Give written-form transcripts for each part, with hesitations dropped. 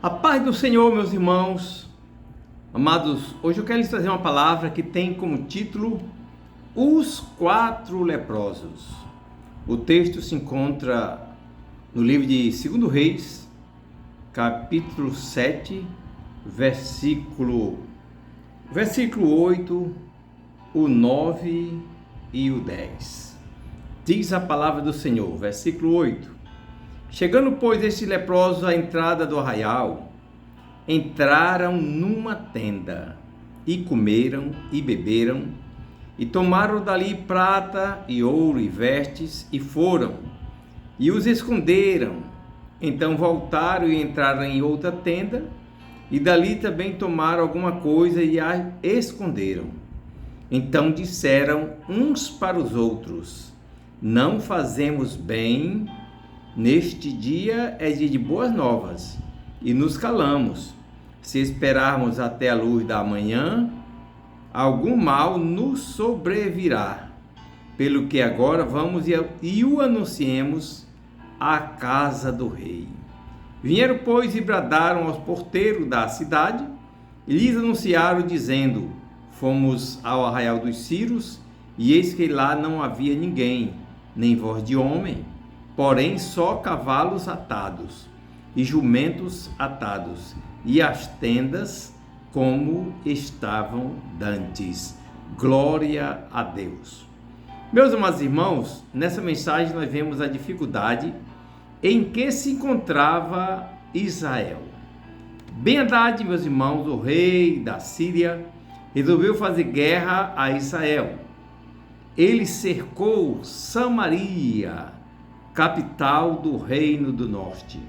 A paz do Senhor, meus irmãos, amados, hoje eu quero lhes trazer uma palavra que tem como título Os Quatro Leprosos. O texto se encontra no livro de 2 Reis, capítulo 7, versículo 8, o 9 e o 10. Diz a palavra do Senhor, versículo 8. Chegando, pois, estes leprosos à entrada do arraial, entraram numa tenda, e comeram e beberam, e tomaram dali prata e ouro e vestes, e foram, e os esconderam. Então voltaram e entraram em outra tenda, e dali também tomaram alguma coisa e a esconderam. Então disseram uns para os outros: não fazemos bem. Neste dia é dia de boas novas, e nos calamos. Se esperarmos até a luz da manhã, algum mal nos sobrevirá. Pelo que agora vamos e o anunciemos à casa do rei. Vieram, pois, e bradaram aos porteiros da cidade, e lhes anunciaram, dizendo: fomos ao arraial dos Sírios, e eis que lá não havia ninguém, nem voz de homem, porém só cavalos atados e jumentos atados, e as tendas como estavam dantes. Glória a Deus. Meus amados irmãos, nessa mensagem nós vemos a dificuldade em que se encontrava Israel. Ben-Hadad, meus irmãos, o rei da Síria, resolveu fazer guerra a Israel. Ele cercou Samaria, capital do reino do norte.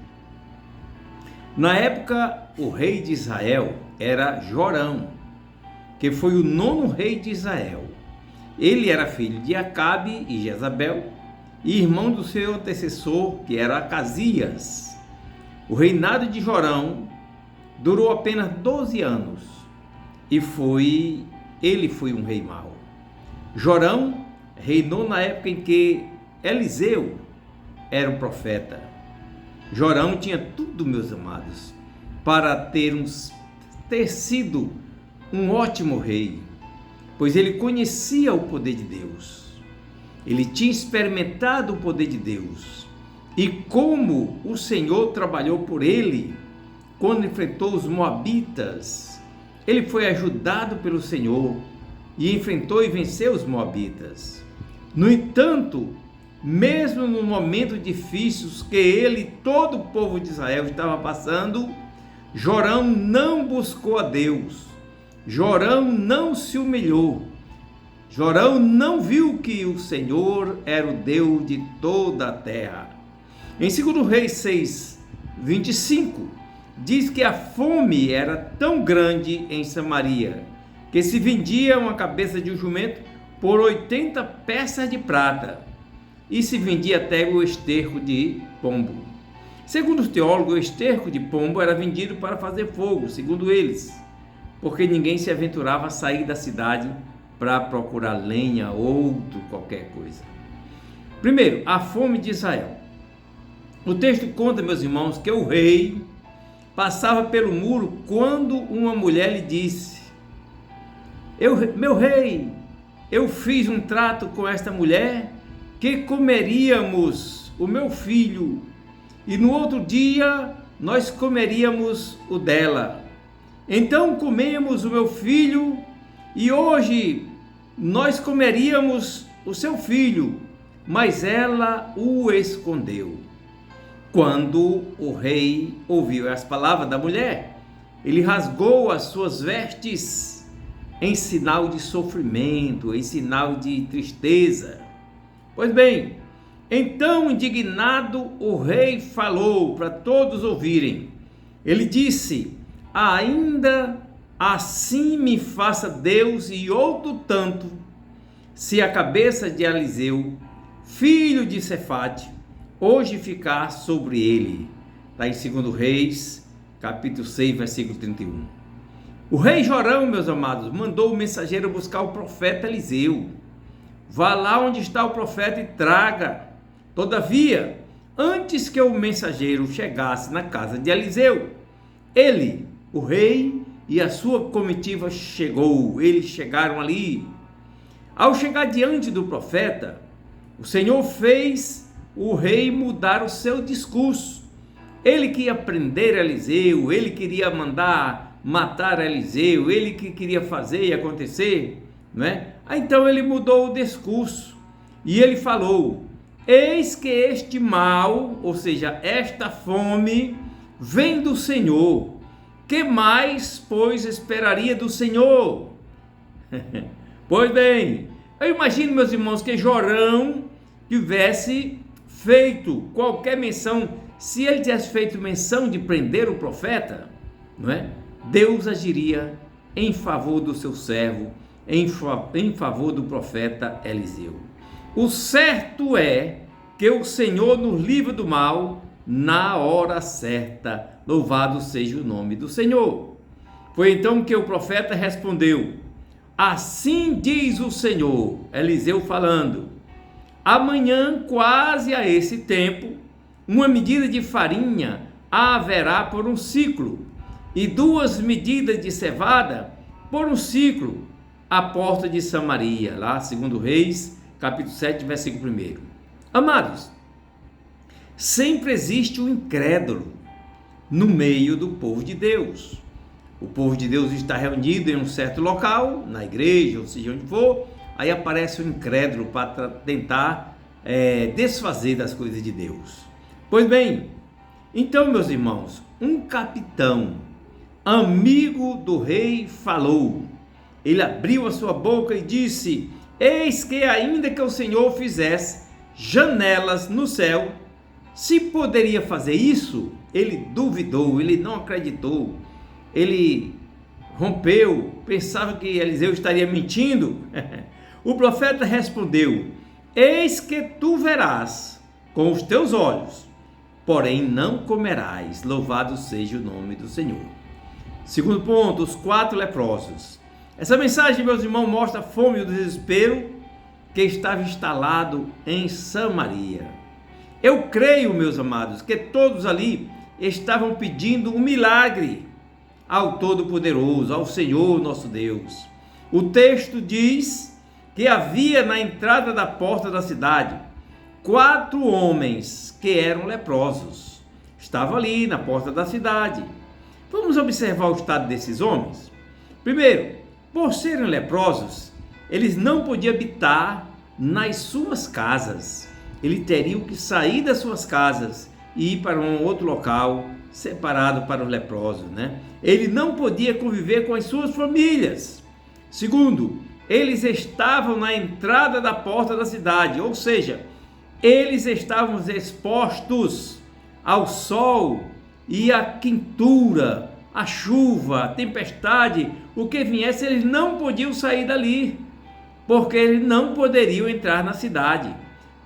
Na época, o rei de Israel era Jorão, que foi o 9º rei de Israel. Ele era filho de Acabe e Jezabel, e irmão do seu antecessor, que era Acasias. O reinado de Jorão durou apenas 12 anos, e ele foi um rei mau. Jorão reinou na época em que Eliseu era um profeta. Jorão tinha tudo, meus amados, para ter sido um ótimo rei, pois ele conhecia o poder de Deus. Ele tinha experimentado o poder de Deus e como o Senhor trabalhou por ele quando enfrentou os moabitas. Ele foi ajudado pelo Senhor e enfrentou e venceu os moabitas. No entanto, mesmo no momento difícil que ele e todo o povo de Israel estava passando, Jorão não buscou a Deus. Jorão não se humilhou. Jorão não viu que o Senhor era o Deus de toda a terra. Em 2 Reis 6, 25, diz que a fome era tão grande em Samaria, que se vendia uma cabeça de um jumento por 80 peças de prata, e se vendia até o esterco de pombo. Segundo os teólogos, o esterco de pombo era vendido para fazer fogo, segundo eles, porque ninguém se aventurava a sair da cidade para procurar lenha ou qualquer coisa. Primeiro, a fome de Israel. O texto conta, meus irmãos, que o rei passava pelo muro quando uma mulher lhe disse: meu rei, eu fiz um trato com esta mulher que comeríamos o meu filho, e no outro dia nós comeríamos o dela. Então comemos o meu filho, e hoje nós comeríamos o seu filho, mas ela o escondeu. Quando o rei ouviu as palavras da mulher, ele rasgou as suas vestes em sinal de sofrimento, em sinal de tristeza. Pois bem, então indignado o rei falou para todos ouvirem. Ele disse: ainda assim me faça Deus e outro tanto, se a cabeça de Eliseu, filho de Safate, hoje ficar sobre ele. Está em 2 Reis, capítulo 6, versículo 31. O rei Jorão, meus amados, mandou o mensageiro buscar o profeta Eliseu. Vá lá onde está o profeta e traga. Todavia, antes que o mensageiro chegasse na casa de Eliseu, Ele, o rei, e a sua comitiva eles chegaram ali. Ao chegar diante do profeta, o Senhor fez o rei mudar o seu discurso. Ele queria prender Eliseu, ele queria mandar matar Eliseu, ele que queria fazer e acontecer, não é? Então ele mudou o discurso e ele falou: eis que este mal, ou seja, esta fome, vem do Senhor. Que mais, pois, esperaria do Senhor? Pois bem, eu imagino, meus irmãos, que Jorão tivesse feito qualquer menção. Se ele tivesse feito menção de prender o profeta, não é? Deus agiria em favor do seu servo, em favor do profeta Eliseu. O certo é que o Senhor nos livra do mal na hora certa. Louvado seja o nome do Senhor. Foi então que o profeta respondeu: assim diz o Senhor. Eliseu falando: amanhã, quase a esse tempo, uma medida de farinha haverá por um ciclo, e 2 medidas de cevada por um ciclo, à porta de Samaria. Lá, 2 Reis, capítulo 7, versículo 1. Amados, sempre existe um incrédulo no meio do povo de Deus. O povo de Deus está reunido em um certo local, na igreja, ou seja, onde for, aí aparece um incrédulo para tentar desfazer das coisas de Deus. Pois bem, então, meus irmãos, um capitão, amigo do rei, falou. Ele abriu a sua boca e disse: eis que ainda que o Senhor fizesse janelas no céu, se poderia fazer isso? Ele duvidou, ele não acreditou, ele rompeu, pensava que Eliseu estaria mentindo. O profeta respondeu: eis que tu verás com os teus olhos, porém não comerás. Louvado seja o nome do Senhor. Segundo ponto, os 4 leprosos. Essa mensagem, meus irmãos, mostra a fome e o desespero que estava instalado em Samaria. Eu creio, meus amados, que todos ali estavam pedindo um milagre ao Todo-Poderoso, ao Senhor nosso Deus. O texto diz que havia na entrada da porta da cidade 4 homens que eram leprosos. Estavam ali na porta da cidade. Vamos observar o estado desses homens. Primeiro, por serem leprosos, eles não podiam habitar nas suas casas. Eles teriam que sair das suas casas e ir para um outro local separado para os leprosos, né? Ele não podia conviver com as suas famílias. Segundo, eles estavam na entrada da porta da cidade, ou seja, eles estavam expostos ao sol e à quentura, à chuva, à tempestade, o que viesse, eles não podiam sair dali, porque eles não poderiam entrar na cidade.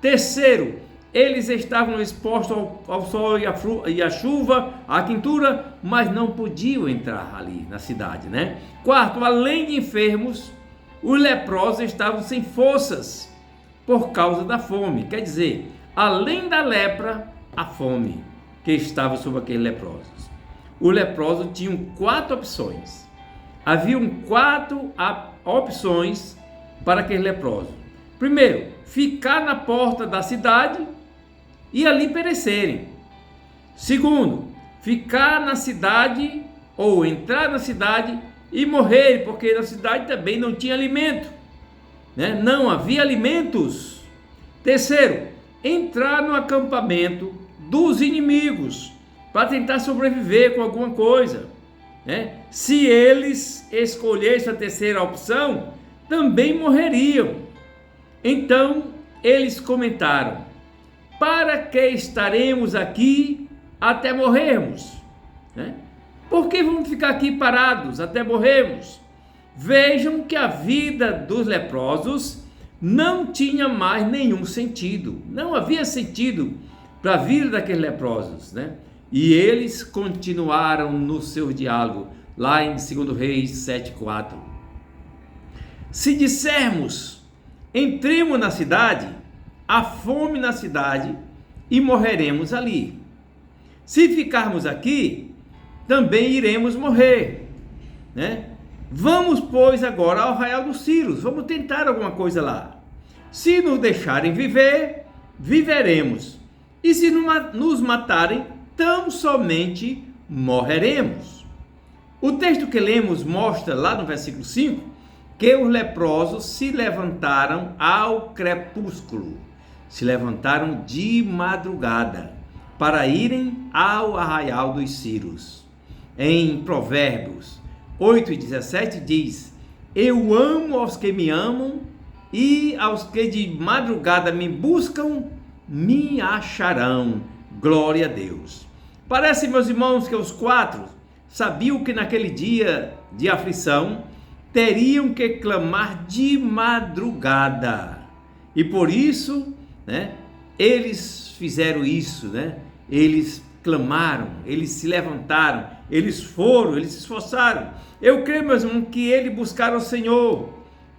Terceiro, eles estavam expostos ao sol e à chuva, à quentura, mas não podiam entrar ali na cidade, né? Quarto, além de enfermos, os leprosos estavam sem forças por causa da fome. Quer dizer, além da lepra, a fome que estava sobre aqueles leprosos. Os leprosos tinham 4 opções. Haviam 4 opções para aqueles leprosos. Primeiro, ficar na porta da cidade e ali perecerem. Segundo, ficar na cidade ou entrar na cidade e morrer, porque na cidade também não tinha alimento, né? Não havia alimentos. Terceiro, entrar no acampamento dos inimigos para tentar sobreviver com alguma coisa, né? Se eles escolhessem a terceira opção, também morreriam. Então eles comentaram: para que estaremos aqui até morrermos, né? Por que vamos ficar aqui parados até morrermos? Vejam que a vida dos leprosos não tinha mais nenhum sentido. Não havia sentido para a vida daqueles leprosos, né? E eles continuaram no seu diálogo, lá em 2 Reis 7,4. Se dissermos, entremos na cidade, há fome na cidade e morreremos ali. Se ficarmos aqui, também iremos morrer, né? Vamos, pois, agora ao arraial dos Círios, vamos tentar alguma coisa lá. Se nos deixarem viver, viveremos, e se nos matarem, tão somente morreremos. O texto que lemos mostra lá no versículo 5 que os leprosos se levantaram ao crepúsculo, se levantaram de madrugada para irem ao arraial dos Círios. Em Provérbios 8:17 diz: eu amo aos que me amam, e aos que de madrugada me buscam, me acharão. Glória a Deus. Parece, meus irmãos, que os quatro sabiam que naquele dia de aflição teriam que clamar de madrugada. E por isso, né, eles fizeram isso, né? Eles clamaram, eles se levantaram, eles foram, eles se esforçaram. Eu creio, meus irmãos, que eles buscaram o Senhor,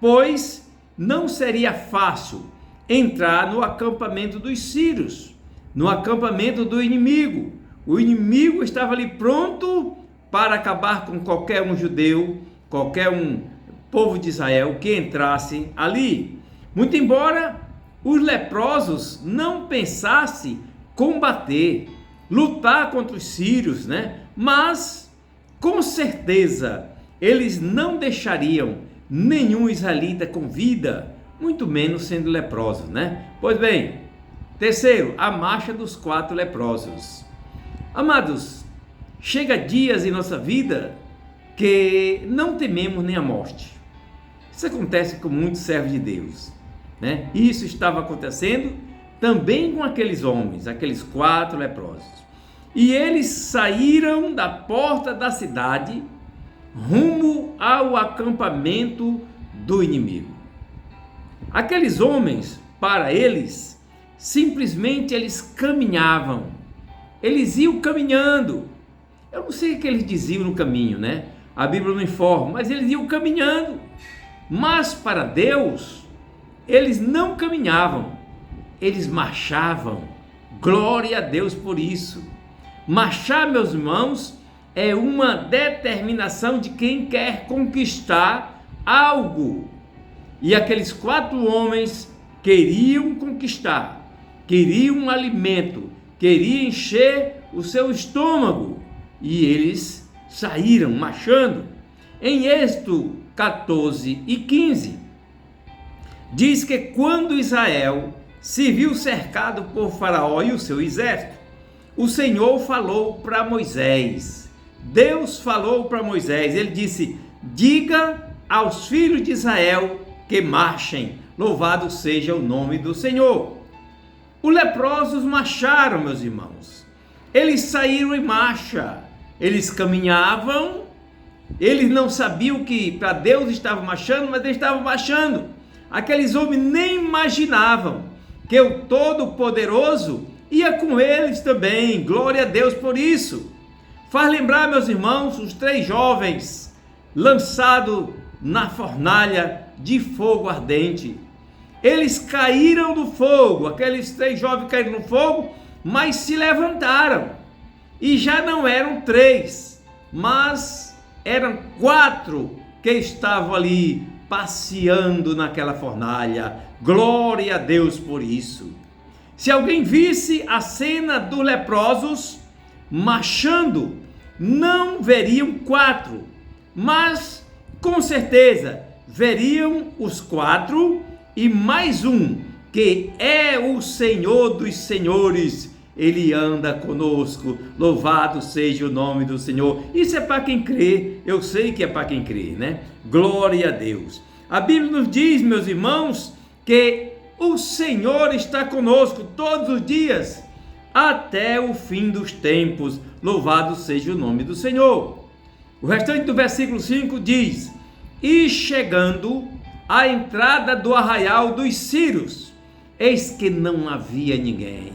pois não seria fácil entrar no acampamento dos sírios, no acampamento do inimigo. O inimigo estava ali pronto para acabar com qualquer um judeu, qualquer um povo de Israel que entrasse ali. Muito embora os leprosos não pensassem combater, lutar contra os sírios, né? Mas com certeza eles não deixariam nenhum israelita com vida, muito menos sendo leprosos, né? Pois bem, terceiro, a marcha dos 4 leprosos. Amados, chega dias em nossa vida que não tememos nem a morte. Isso acontece com muitos servos de Deus, né? Isso estava acontecendo também com aqueles homens, aqueles 4 leprosos. E eles saíram da porta da cidade rumo ao acampamento do inimigo. Aqueles homens, para eles, simplesmente eles caminhavam. Eles iam caminhando. Eu não sei o que eles diziam no caminho, né? A Bíblia não informa, mas eles iam caminhando. Mas para Deus, eles não caminhavam, eles marchavam. Glória a Deus por isso. Marchar, meus irmãos, é uma determinação de quem quer conquistar algo. E aqueles 4 homens queriam conquistar, queriam um alimento, queriam encher o seu estômago. E eles saíram marchando. Em Êxodo 14:15, diz que quando Israel se viu cercado por Faraó e o seu exército, o Senhor falou para Moisés. Deus falou para Moisés, ele disse: diga aos filhos de Israel que marchem, louvado seja o nome do Senhor. Os leprosos marcharam, meus irmãos. Eles saíram em marcha, eles caminhavam, eles não sabiam que para Deus estavam marchando, mas eles estavam marchando. Aqueles homens nem imaginavam que o Todo-Poderoso ia com eles também. Glória a Deus por isso. Faz lembrar, meus irmãos, os 3 jovens lançados na fornalha de fogo ardente. Eles caíram do fogo, aqueles 3 jovens caíram no fogo, mas se levantaram. E já não eram 3, mas eram 4 que estavam ali passeando naquela fornalha. Glória a Deus por isso. Se alguém visse a cena dos leprosos marchando, não veriam 4, mas com certeza veriam os 4 e mais um, que é o Senhor dos Senhores. Ele anda conosco, louvado seja o nome do Senhor. Isso é para quem crê, eu sei que é para quem crê, né? Glória a Deus. A Bíblia nos diz, meus irmãos, que o Senhor está conosco todos os dias, até o fim dos tempos. Louvado seja o nome do Senhor. O restante do versículo 5 diz: e chegando à entrada do arraial dos Círios, eis que não havia ninguém.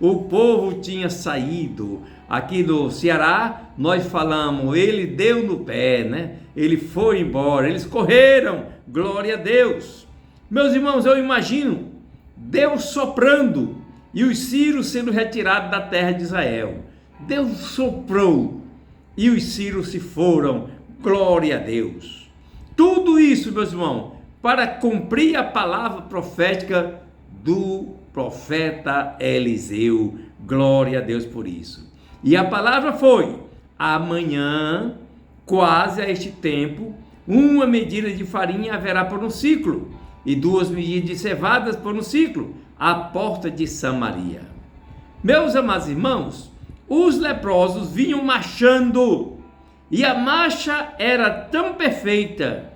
O povo tinha saído. Aqui no Ceará, nós falamos, ele deu no pé, né? Ele foi embora, eles correram. Glória a Deus. Meus irmãos, eu imagino Deus soprando e os sírios sendo retirados da terra de Israel. Deus soprou e os círios se foram. Glória a Deus. Tudo isso, meus irmãos, para cumprir a palavra profética do profeta Eliseu. Glória a Deus por isso. E a palavra foi: amanhã, quase a este tempo, 1 medida de farinha haverá por um ciclo, e 2 medidas de cevadas por um ciclo, à porta de Samaria. Meus amados irmãos, os leprosos vinham marchando, e a marcha era tão perfeita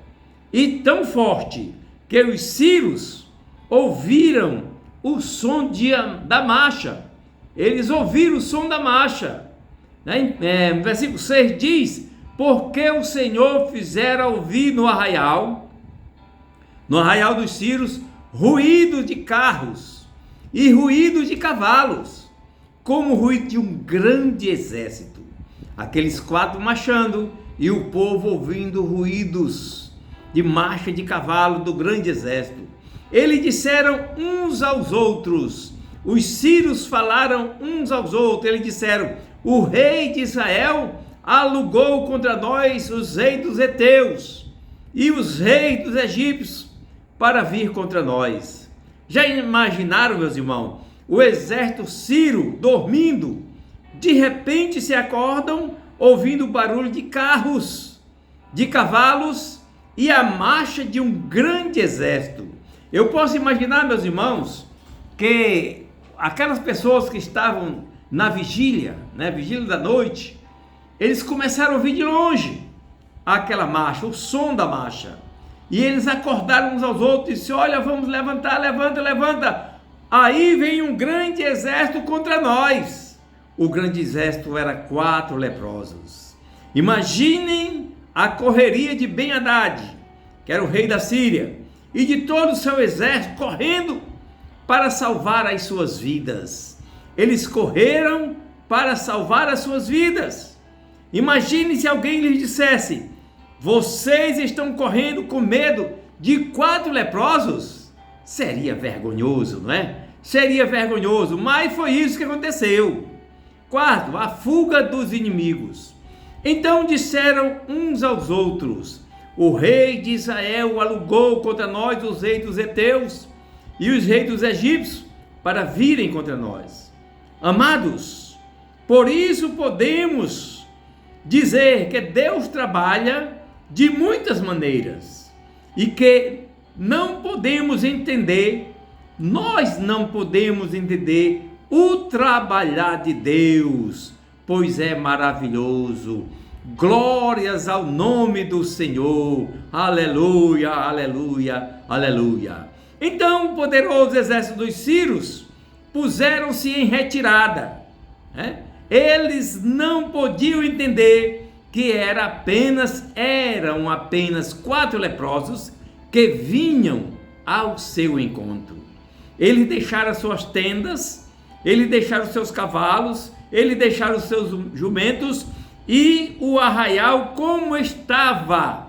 e tão forte, que os círios ouviram o som da marcha. Eles ouviram o som da marcha. No versículo 6 diz: porque o Senhor fizera ouvir no arraial dos círios, ruído de carros e ruído de cavalos, como o ruído de um grande exército. Aqueles 4 marchando e o povo ouvindo ruídos de marcha de cavalo do grande exército. Eles disseram uns aos outros, os círios falaram uns aos outros, eles disseram: o rei de Israel alugou contra nós os reis dos heteus e os reis dos egípcios para vir contra nós. Já imaginaram, meus irmãos, o exército sírio dormindo? De repente se acordam ouvindo o barulho de carros, de cavalos e a marcha de um grande exército. Eu posso imaginar, meus irmãos, que aquelas pessoas que estavam na vigília, vigília da noite, eles começaram a ouvir de longe aquela marcha, o som da marcha. E eles acordaram uns aos outros e disseram: olha, vamos levantar, levanta, levanta. Aí vem um grande exército contra nós. O grande exército era 4 leprosos. Imaginem a correria de Ben-Hadad, que era o rei da Síria, e de todo o seu exército correndo para salvar as suas vidas. Eles correram para salvar as suas vidas. Imagine se alguém lhes dissesse: vocês estão correndo com medo de 4 leprosos? Seria vergonhoso, não é? Seria vergonhoso, mas foi isso que aconteceu. 4, a fuga dos inimigos. Então disseram uns aos outros: o rei de Israel alugou contra nós os reis dos heteus e os reis dos egípcios para virem contra nós. Amados, por isso podemos dizer que Deus trabalha de muitas maneiras e que não podemos entender, nós não podemos entender o trabalhar de Deus, pois é maravilhoso. Glórias ao nome do Senhor. Aleluia, aleluia, aleluia. Então o poderoso exército dos sírios puseram-se em retirada. Eles não podiam entender que eram apenas 4 leprosos que vinham ao seu encontro. Eles deixaram suas tendas, eles deixaram seus cavalos, eles deixaram seus jumentos e o arraial como estava,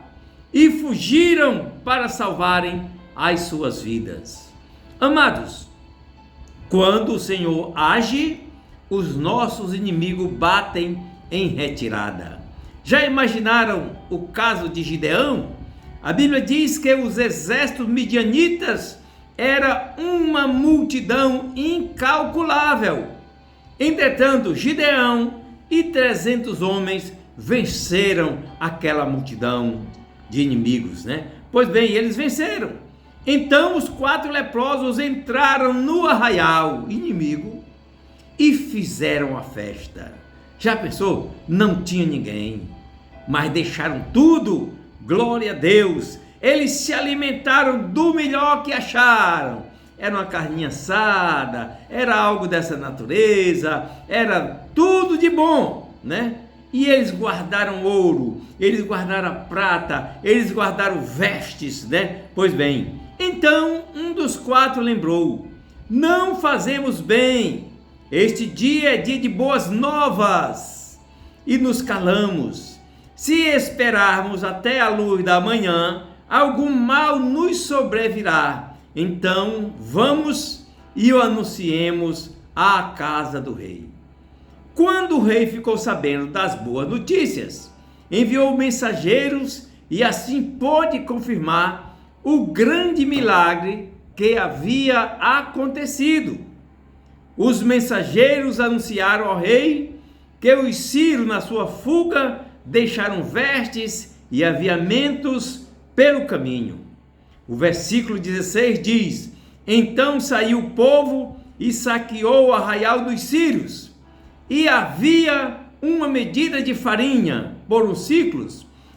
e fugiram para salvarem as suas vidas. Amados, quando o Senhor age, os nossos inimigos batem em retirada. Já imaginaram o caso de Gideão? A Bíblia diz que os exércitos midianitas era uma multidão incalculável. Entretanto, Gideão e 300 homens venceram aquela multidão de inimigos, Pois bem, eles venceram. Então os 4 leprosos entraram no arraial inimigo e fizeram a festa. Já pensou? Não tinha ninguém, mas deixaram tudo. Glória a Deus. Eles se alimentaram do melhor que acharam. Era uma carninha assada, era algo dessa natureza, era tudo de bom, E eles guardaram ouro, eles guardaram prata, eles guardaram vestes, Pois bem, então um dos 4 lembrou: não fazemos bem, este dia é dia de boas novas, e nos calamos. Se esperarmos até a luz da manhã, algum mal nos sobrevirá. Então vamos e o anunciemos à casa do rei. Quando o rei ficou sabendo das boas notícias, enviou mensageiros e assim pôde confirmar o grande milagre que havia acontecido. Os mensageiros anunciaram ao rei que os sírios, na sua fuga, deixaram vestes e aviamentos pelo caminho. O versículo 16 diz: então saiu o povo e saqueou o arraial dos sírios, e havia uma medida de farinha por 1 ciclo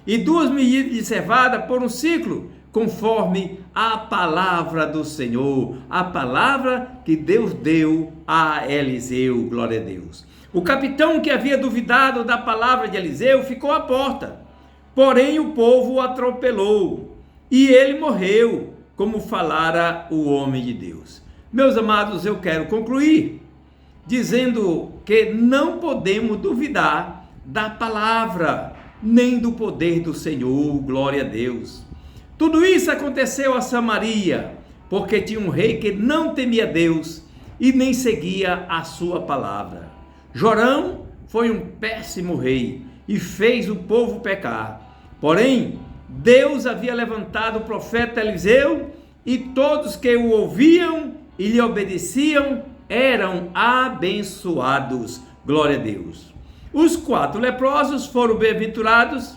e 2 medidas de cevada por 1 ciclo, conforme a palavra do Senhor, a palavra que Deus deu a Eliseu. Glória a Deus. O capitão, que havia duvidado da palavra de Eliseu, ficou à porta, porém o povo o atropelou e ele morreu, como falara o homem de Deus. Meus amados, eu quero concluir dizendo que não podemos duvidar da palavra, nem do poder do Senhor. Glória a Deus. Tudo isso aconteceu a Samaria, porque tinha um rei que não temia Deus e nem seguia a sua palavra. Jorão foi um péssimo rei e fez o povo pecar. Porém, Deus havia levantado o profeta Eliseu, e todos que o ouviam e lhe obedeciam eram abençoados. Glória a Deus. Os 4 leprosos foram bem-aventurados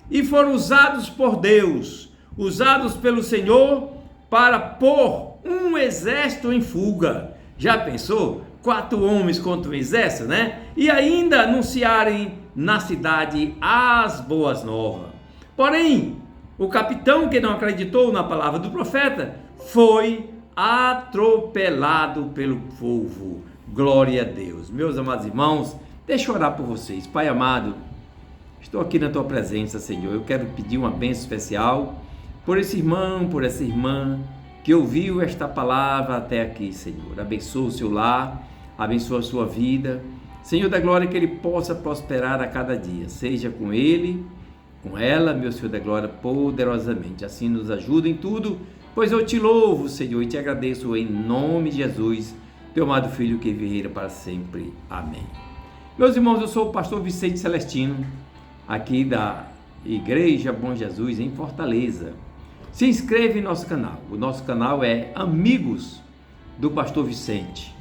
e foram usados por Deus, usados pelo Senhor para pôr um exército em fuga. Já pensou? 4 homens contra um exército, né? E ainda anunciarem na cidade as boas novas. Porém, o capitão, que não acreditou na palavra do profeta, foi atropelado pelo povo. Glória a Deus. Meus amados irmãos, deixa eu orar por vocês. Pai amado, estou aqui na tua presença, Senhor. Eu quero pedir uma bênção especial por esse irmão, por essa irmã que ouviu esta palavra até aqui, Senhor. Abençoa o seu lar, abençoa a sua vida. Senhor da glória, que ele possa prosperar a cada dia. Seja com ele, com ela, meu Senhor da glória, poderosamente. Assim nos ajuda em tudo, pois eu te louvo, Senhor, e te agradeço em nome de Jesus, teu amado Filho, que vive para sempre. Amém. Meus irmãos, eu sou o pastor Vicente Celestino, aqui da Igreja Bom Jesus, em Fortaleza. Se inscreve em nosso canal. O nosso canal é Amigos do Pastor Vicente.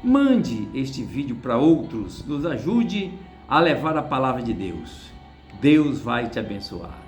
Mande este vídeo para outros, nos ajude a levar a palavra de Deus. Deus vai te abençoar.